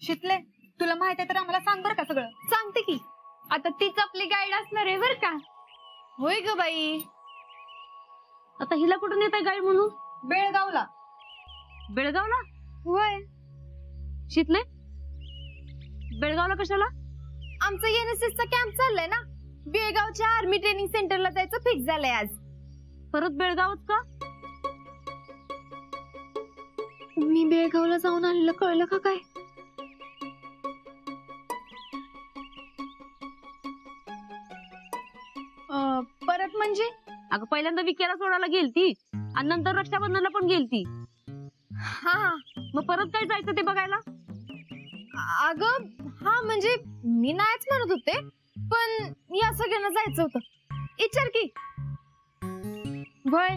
शिकले तुला माहित आहे तर आम्हाला सांग बरं का सगळं. सांगते की. आता तीच आपली गाईड असणार आहे बर का. होय ग बाई. आता हिला कुठून येत आहे गाईड म्हणून? बेळगावला. बेळगावला? होय. शिकले बेळगावला कशाला? आमचा एनएसएस चा कॅम्प चाललाय ना, बेळगावच्या आर्मी ट्रेनिंग सेंटरला जायचं फिक्स झालंय आज. परत बेळगावच का? मी बेळगावला जाऊन आलेलं कळलं का काय? परत म्हणजे? अगं पहिल्यांदा विकेला सोडायला गेलती आणि नंतर रक्षाबंधनला पण गेलती. हा मग परत काय जायचं ते बघायला? अगं हा म्हणजे मी नाहीच म्हणत होते, पण या सगळ्यांना जायचं होतं. विचार की. होय,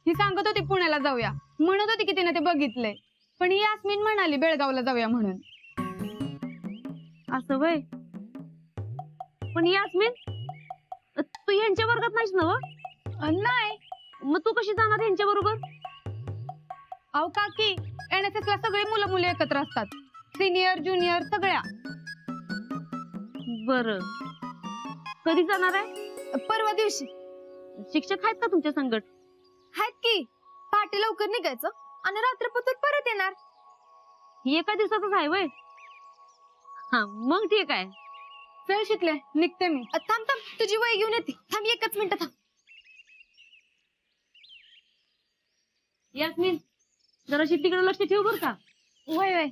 ही सांगत होती पुण्याला जाऊया, म्हणत होती की तिने ते बघितलंय, पण ही यास्मिन म्हणाली बेळगावला जाऊया म्हणून. असं वय. पण यास्मिन तू यांच्या वर्गात नाहीस ना? नाही. मग तू कशी जाणार यांच्या बरोबर? अहो काकी, एनएसएस ला सगळे मुलं मुली एकत्र असतात, सिनियर ज्युनियर सगळ्या. बर, कधी जाणार आहे? परवा दिवशी. शिक्षक आहेत का तुमच्या संगत? आहेत की. पहाटे लवकर निघायचं आणि रात्रपतूर परत येणार. ही एका दिवसातच आहे वय. हा मग ठीक आहे. चल शिकले, निघते मी. थांब थांब, तुझी वही घेऊन येते. थांब एकच मिनिट थांब. यास्मिन जराशी तिकडे लक्ष ठेव बर का. वय वय.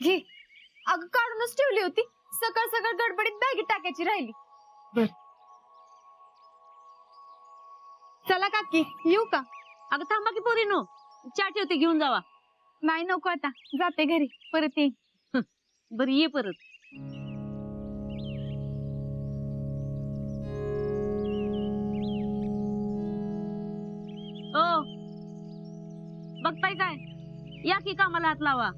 घे. अगं काढूनच ठेवली होती, सकाळ सकाळ गडबडीत बॅगेत टाकायची राहिली. चला काकी, येऊ का? अगं थांबा की पोरीनो, चहा ठेवते घेऊन जावा. नाही नको, आता जाते घरी, परत येईन. बरं ये परत. ओ बघताय काय? या की कामाला हात लावा.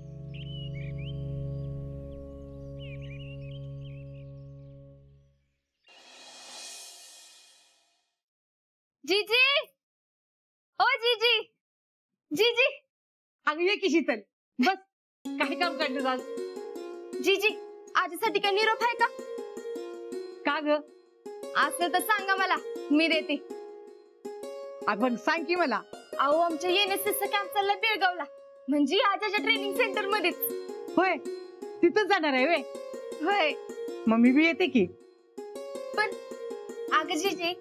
जीजी, ओ जीजी, जीजी. अगं ये की शीतल, बस. काय काम काढलं आज? जीजी, आजीसाठी काय निरोप आहे का? का ग? असेल तर सांगा मला, मी देते. आपण सांग की मला. अहो आमच्या एनएसएस चा कॅम्प चाललाय बेळगावला, म्हणजे आजाच्या ट्रेनिंग सेंटर मध्येच. होय, तिथंच जाणार आहे वे. होय. मग मी बी येते की. पण अगं जीजी,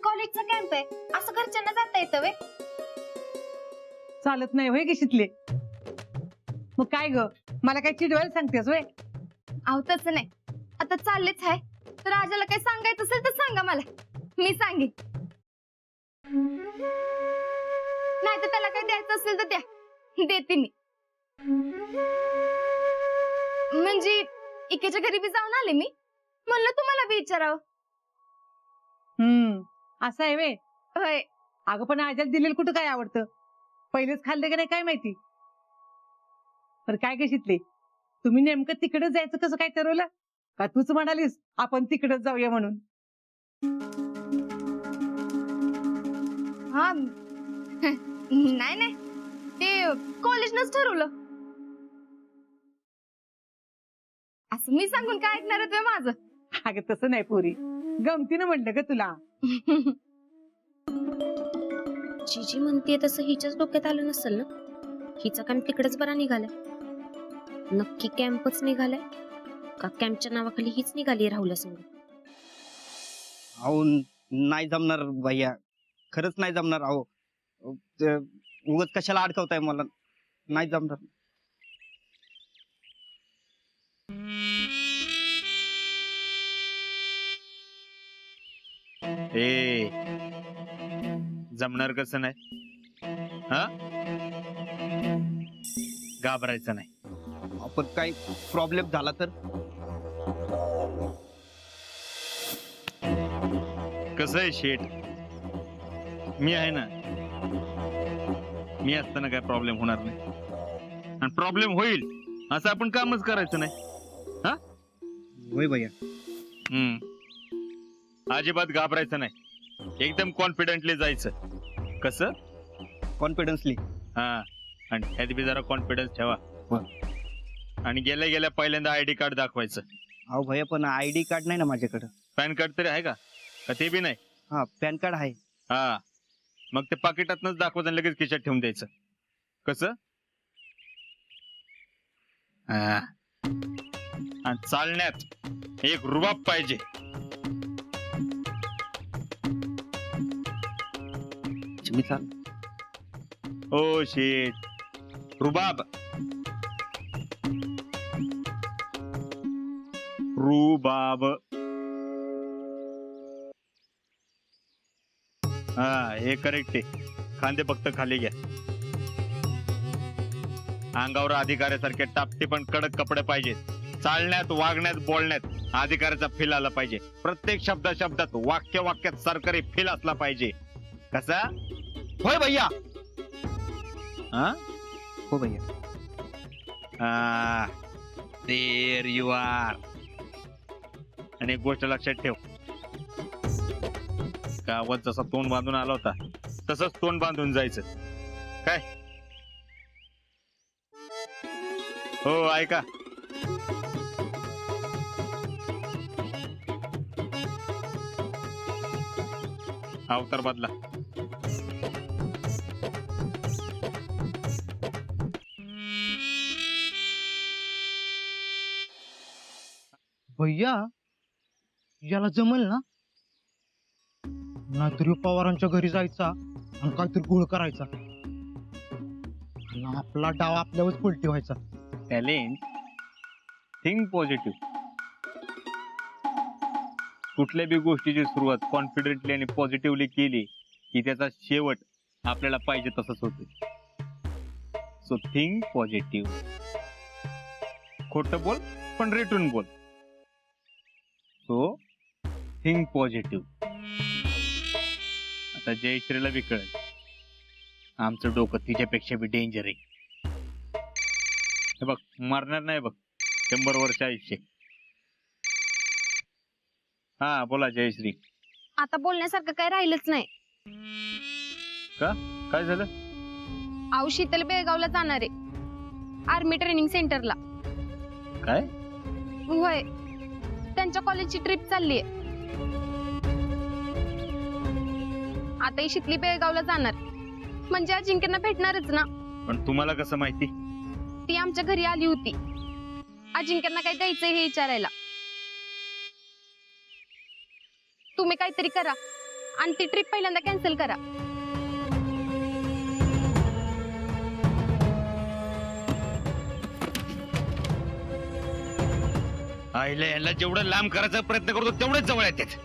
कॉलेजचा कॅम्प आहे, असं घरच्यांना जाता येतं वे? चालत नाही होय की शितले. मग काय ग, मला काय चिडवायला सांगतेस होय? अहो तसं नाही, आता चाललेच आहे तर आजाला काही सांगायचं असेल तर सांगा मला, मी सांगेन. नाही तर त्याला काही द्यायचं असेल तर द्या, देते मी. म्हणजे इकेच्या घरी बी जाऊन आले मी, म्हणलं तुम्हाला बी विचारावं. असं आहे वे. होय. अगं पण आज्याला दिलेलं कुठं काय आवडतं? पहिलेच खाल्लं का नाही काय माहिती. पण काय ग शितले, तुम्ही नेमकं तिकडे जायचं कसं काय ठरवलं? का तूच म्हणालीस आपण तिकडेच जाऊया म्हणून? हा नाही नाही, ते कॉलेजनच ठरवलं. असं मी सांगून काय ऐकणार आहे माझं? अगं तसं नाही पोरी, गमतीनं म्हणलं ग तुला. जीजी म्हणते तसं हिच्याच डोक्यात आलं नसेल ना. हिचा कॅम्प तिकडेच बरा निघालाय. नक्की कॅम्पच निघालाय का कॅम्पच्या नावाखाली हीच निघाली राहुल्या संग? अहो नाही जमणार भैया, खरंच नाही जमणार. अहो उगाच कशाला अडकवताय मला, नाही जमणार. ए जमणार कसं नाही? हा घाबरायचं नाही. आपण काही प्रॉब्लेम झाला तर? कसं आहे शेठ, मी आहे ना. मी असताना काय प्रॉब्लेम होणार नाही. आणि प्रॉब्लेम होईल असं आपण कामच करायचं नाही. होय भैया. अजिबात घाबरायचं नाही. एकदम कॉन्फिडेंटली जायचं. कसं? कॉन्फिडन्सली. हा, आणि ह्यात बी जरा कॉन्फिडन्स ठेवा. आणि गेल्या गेल्या पहिल्यांदा आयडी कार्ड दाखवायचं. अहो भैया पण आयडी कार्ड नाही ना माझ्याकडं. पॅन कार्ड तरी आहे का? का ते बी नाही? हा पॅन कार्ड आहे. हा, मग ते पाकिटातनच दाखवायचं आणि लगेच खिशात ठेवून द्यायचं. कसं? हा. आणि चालण्यात एक रुबाब पाहिजे. मी चाल. ओ शेट, रुबाब. रुबाब. हा, हे करेक्ट आहे. खांदे फक्त खाली घ्या. अंगावर अधिकाऱ्यासारखे टापटे पण कडक कपडे पाहिजेत. चालण्यात, वागण्यात, बोलण्यात अधिकाऱ्याचा फील आला पाहिजे. प्रत्येक शब्दात वाक्यात सरकारी फील असला पाहिजे. कसा? होय भैया. हा? हो भैया. There you are. आणि एक गोष्ट लक्षात ठेव, गावात जसा तोंड बांधून आला होता तसंच तोंड बांधून जायचं. काय? हो, ऐका. अवतार बदला. भैया याला जमल ना? नाहीतरी पवारांच्या घरी जायचा आणि काहीतरी गोळ करायचा आणि आपला डाव आपल्यावरच पलटी व्हायचा. टॅलेंट. Think positive. कुठल्या बी गोष्टीची सुरुवात कॉन्फिडेंटली आणि पॉझिटिव्हली केली की त्याचा शेवट आपल्याला पाहिजे तसंच होते. So think positive. खोटं बोल पण रेटून बोल. So think positive. आता जयश्रीला बी कळेल आमचं डोकं तिच्यापेक्षा बी डेंजर आहे. हे बघ, मरणार नाही बघ. 100 वर्ष आयुष्य. हा, बोला जयश्री. आता बोलण्यासारखं काही राहिलंच नाही. काय झालं? आऊ शीतल बेळगावला जाणार आहे, आर्मी ट्रेनिंग सेंटरला. काय? होय, त्यांच्या कॉलेजची ट्रिप चालली आहे. आता ही शितली बेळगावला जाणार म्हणजे अजिंक्यना भेटणारच ना. पण तुम्हाला कसं माहिती? ती आमच्या घरी आली होती अजिंक्यना काय द्यायचंय हे विचारायला. तुम्ही काहीतरी करा आणि ती ट्रिप पहिल्यांदा कॅन्सल करा. आईला याला जेवढं लांब करायचा प्रयत्न करतो तेवढेच जवळ येतात.